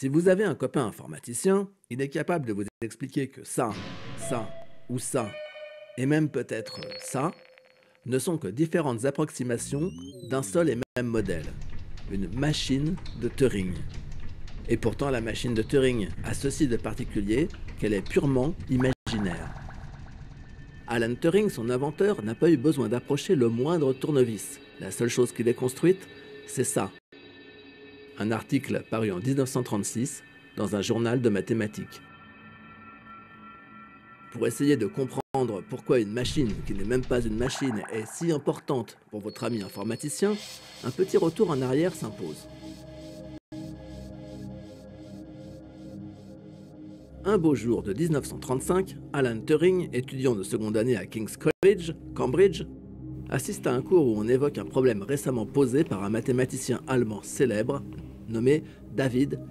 Si vous avez un copain informaticien, il est capable de vous expliquer que ça ou ça, et même peut-être ça, ne sont que différentes approximations d'un seul et même modèle, une machine de Turing. Et pourtant, la machine de Turing a ceci de particulier qu'elle est purement imaginaire. Alan Turing, son inventeur, n'a pas eu besoin d'approcher le moindre tournevis. La seule chose qu'il ait construite, c'est ça. Un article paru en 1936 dans un journal de mathématiques. Pour essayer de comprendre pourquoi une machine, qui n'est même pas une machine, est si importante pour votre ami informaticien, un petit retour en arrière s'impose. Un beau jour de 1935, Alan Turing, étudiant de seconde année à King's College, Cambridge, assiste à un cours où on évoque un problème récemment posé par un mathématicien allemand célèbre nommé David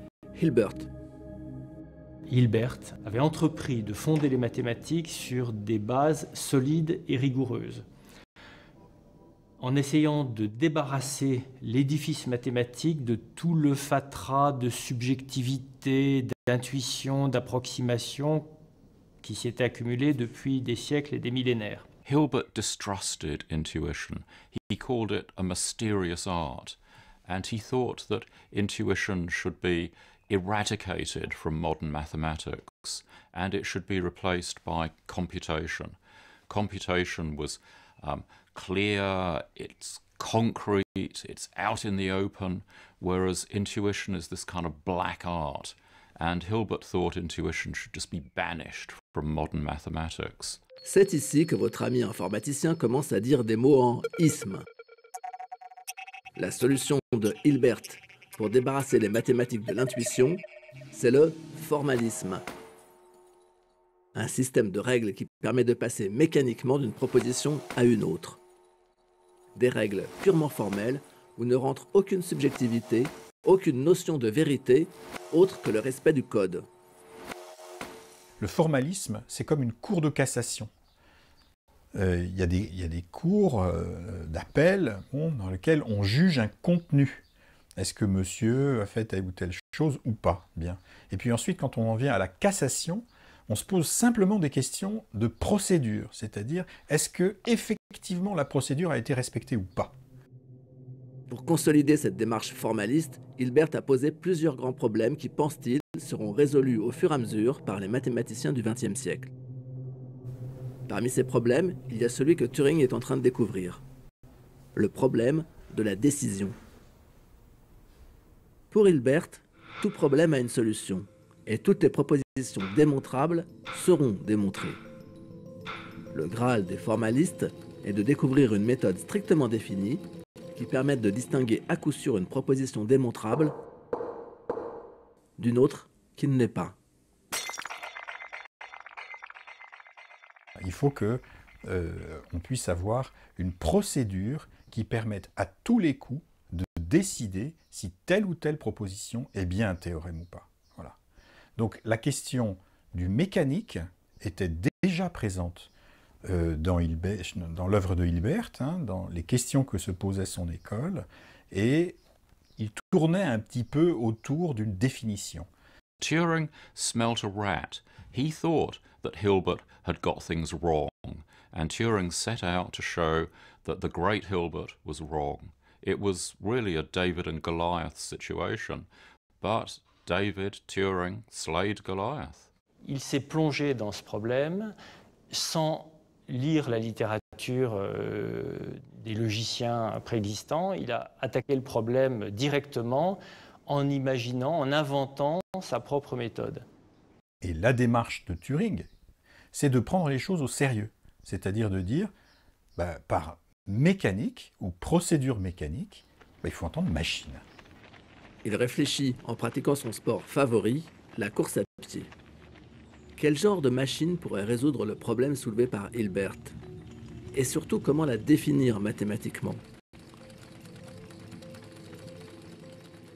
Hilbert. Hilbert avait entrepris de fonder les mathématiques sur des bases solides et rigoureuses. En essayant de débarrasser l'édifice mathématique de tout le fatras de subjectivité, d'intuition, d'approximation qui s'y était accumulé depuis des siècles et des millénaires. Hilbert distrusted intuition. He called it a mysterious art, and he thought that intuition should be eradicated from modern mathematics, and it should be replaced by computation. Computation was clear, it's concrete, it's out in the open, whereas intuition is this kind of black art. And Hilbert thought intuition should just be banished from modern mathematics. C'est ici que votre ami informaticien commence à dire des mots en isme. La solution de Hilbert pour débarrasser les mathématiques de l'intuition, c'est le formalisme. Un système de règles qui permet de passer mécaniquement d'une proposition à une autre. Des règles purement formelles où ne rentre aucune subjectivité, aucune notion de vérité, autre que le respect du code. Le formalisme, c'est comme une cour de cassation. Il y a des cours d'appel dans lesquels on juge un contenu. Est-ce que monsieur a fait telle ou telle chose ou pas? Bien. Et puis ensuite, quand on en vient à la cassation, on se pose simplement des questions de procédure, c'est-à-dire est-ce que effectivement la procédure a été respectée ou pas? Pour consolider cette démarche formaliste, Hilbert a posé plusieurs grands problèmes qui, pense-t-il, seront résolus au fur et à mesure par les mathématiciens du XXe siècle. Parmi ces problèmes, il y a celui que Turing est en train de découvrir. Le problème de la décision. Pour Hilbert, tout problème a une solution, et toutes les propositions démontrables seront démontrées. Le Graal des formalistes est de découvrir une méthode strictement définie qui permette de distinguer à coup sûr une proposition démontrable d'une autre qui ne l'est pas. Il faut que on puisse avoir une procédure qui permette à tous les coups de décider si telle ou telle proposition est bien un théorème ou pas. Voilà. Donc la question du mécanique était déjà présente dans l'œuvre de Hilbert, dans les questions que se posait son école, et il tournait un petit peu autour d'une définition. Turing smelt a rat. He thought that Hilbert had got things wrong, and Turing set out to show that the great Hilbert was wrong. It was really a David and Goliath situation, but David, Turing, slayed Goliath. Il s'est plongé dans ce problème sans lire la littérature des logiciens préexistants. Il a attaqué le problème directement en imaginant, en inventant sa propre méthode. Et la démarche de Turing, c'est de prendre les choses au sérieux. C'est-à-dire de dire, par mécanique ou procédure mécanique, il faut entendre machine. Il réfléchit en pratiquant son sport favori, la course à pied. Quel genre de machine pourrait résoudre le problème soulevé par Hilbert? Et surtout, comment la définir mathématiquement?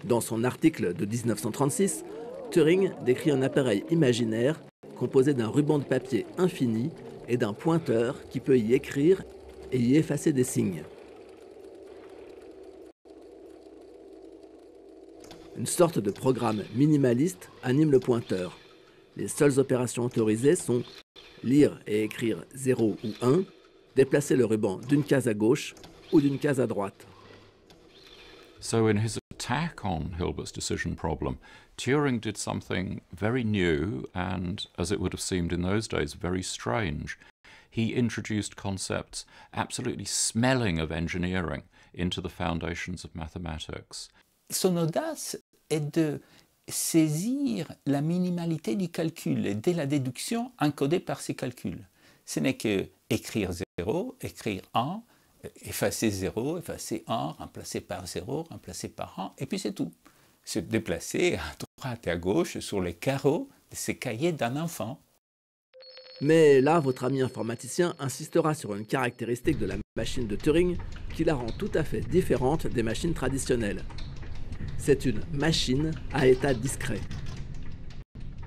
Dans son article de 1936, Turing décrit un appareil imaginaire composé d'un ruban de papier infini et d'un pointeur qui peut y écrire et y effacer des signes. Une sorte de programme minimaliste anime le pointeur. Les seules opérations autorisées sont lire et écrire 0 ou 1, déplacer le ruban d'une case à gauche ou d'une case à droite. So in his attack on Hilbert's decision problem, Turing did something very new and, as it would have seemed in those days, very strange. He introduced concepts absolutely smelling of engineering into the foundations of mathematics. Son audace est de saisir la minimalité du calcul et dès la déduction encodée par ces calculs. Ce n'est que écrire 0, écrire 1, effacer 0, effacer 1, remplacer par 0, remplacer par 1, et puis c'est tout. Se déplacer à droite et à gauche sur les carreaux de ces cahiers d'un enfant. Mais là, votre ami informaticien insistera sur une caractéristique de la machine de Turing qui la rend tout à fait différente des machines traditionnelles. C'est une machine à état discret.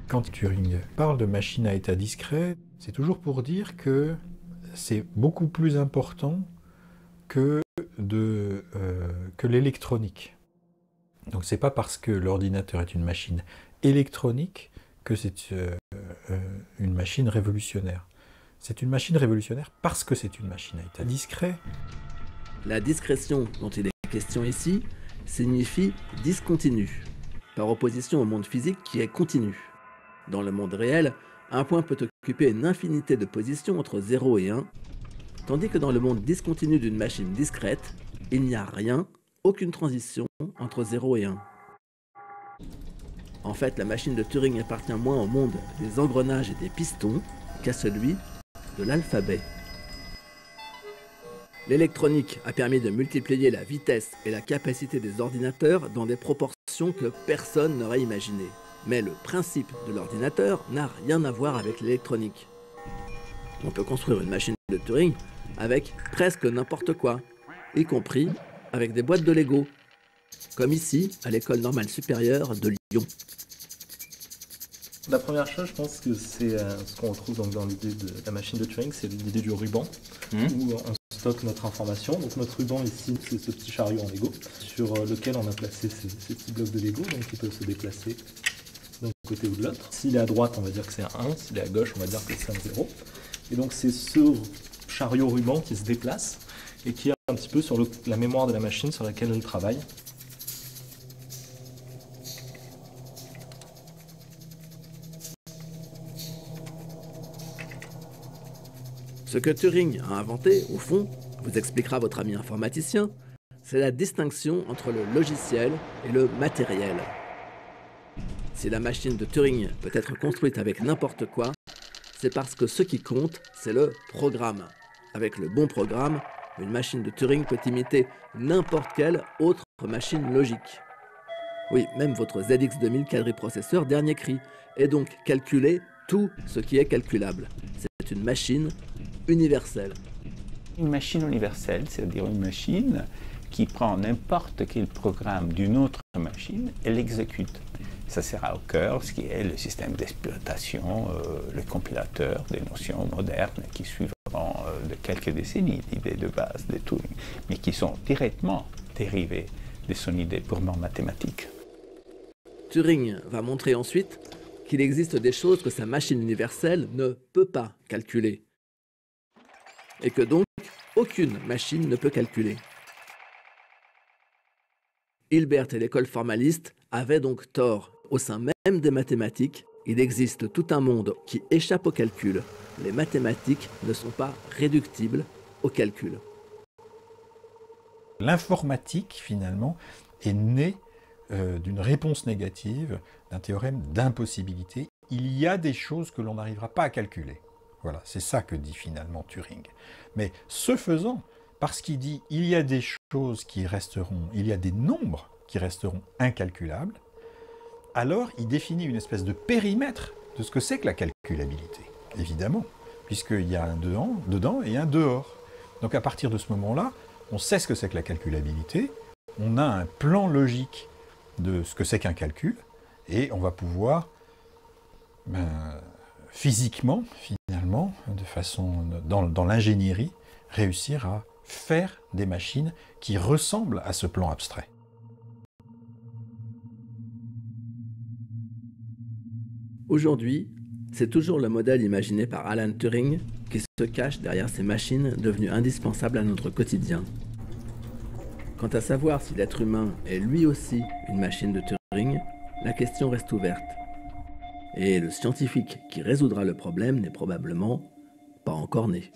Quand Turing parle de machine à état discret, c'est toujours pour dire que c'est beaucoup plus important que l'électronique. Donc c'est pas parce que l'ordinateur est une machine électronique que c'est une machine révolutionnaire. C'est une machine révolutionnaire parce que c'est une machine à état discret. La discrétion dont il est question ici signifie discontinu, par opposition au monde physique qui est continu. Dans le monde réel, un point peut occuper une infinité de positions entre 0 et 1, tandis que dans le monde discontinu d'une machine discrète, il n'y a rien, aucune transition entre 0 et 1. En fait, la machine de Turing appartient moins au monde des engrenages et des pistons qu'à celui de l'alphabet. L'électronique a permis de multiplier la vitesse et la capacité des ordinateurs dans des proportions que personne n'aurait imaginées. Mais le principe de l'ordinateur n'a rien à voir avec l'électronique. On peut construire une machine de Turing avec presque n'importe quoi, y compris avec des boîtes de Lego, comme ici à l'École normale supérieure de Lyon. La première chose, je pense que c'est ce qu'on retrouve donc dans l'idée de la machine de Turing, c'est l'idée du ruban, où on stocke notre information. Donc notre ruban ici, c'est ce petit chariot en Lego, sur lequel on a placé ces petits blocs de Lego, donc qui peuvent se déplacer d'un côté ou de l'autre. S'il est à droite, on va dire que c'est un 1, s'il est à gauche, on va dire que c'est un 0. Et donc c'est ce chariot ruban qui se déplace et qui est un petit peu sur la mémoire de la machine sur laquelle elle travaille. Ce que Turing a inventé, au fond, vous expliquera votre ami informaticien, c'est la distinction entre le logiciel et le matériel. Si la machine de Turing peut être construite avec n'importe quoi, c'est parce que ce qui compte, c'est le programme. Avec le bon programme, une machine de Turing peut imiter n'importe quelle autre machine logique. Oui, même votre ZX2000 quadriprocesseur dernier cri, et donc calculer tout ce qui est calculable. C'est une machine universelle. Une machine universelle, c'est-à-dire une machine qui prend n'importe quel programme d'une autre machine et l'exécute. Ça sera au cœur ce qui est le système d'exploitation, le compilateur des notions modernes qui suivront de quelques décennies l'idée de base de Turing, mais qui sont directement dérivées de son idée purement mathématique. Turing va montrer ensuite qu'il existe des choses que sa machine universelle ne peut pas calculer, et que donc aucune machine ne peut calculer. Hilbert et l'école formaliste avaient donc tort. Au sein même des mathématiques, il existe tout un monde qui échappe au calcul. Les mathématiques ne sont pas réductibles au calcul. L'informatique, finalement, est née d'une réponse négative d'un théorème d'impossibilité. Il y a des choses que l'on n'arrivera pas à calculer. Voilà, c'est ça que dit finalement Turing. Mais ce faisant, parce qu'il dit il y a des choses qui resteront, il y a des nombres qui resteront incalculables, alors il définit une espèce de périmètre de ce que c'est que la calculabilité, évidemment, puisqu'il y a un dedans et un dehors. Donc à partir de ce moment-là, on sait ce que c'est que la calculabilité, on a un plan logique de ce que c'est qu'un calcul, et on va pouvoir physiquement, finalement, de façon dans l'ingénierie, réussir à faire des machines qui ressemblent à ce plan abstrait. Aujourd'hui, c'est toujours le modèle imaginé par Alan Turing qui se cache derrière ces machines devenues indispensables à notre quotidien. Quant à savoir si l'être humain est lui aussi une machine de Turing, la question reste ouverte. Et le scientifique qui résoudra le problème n'est probablement pas encore né.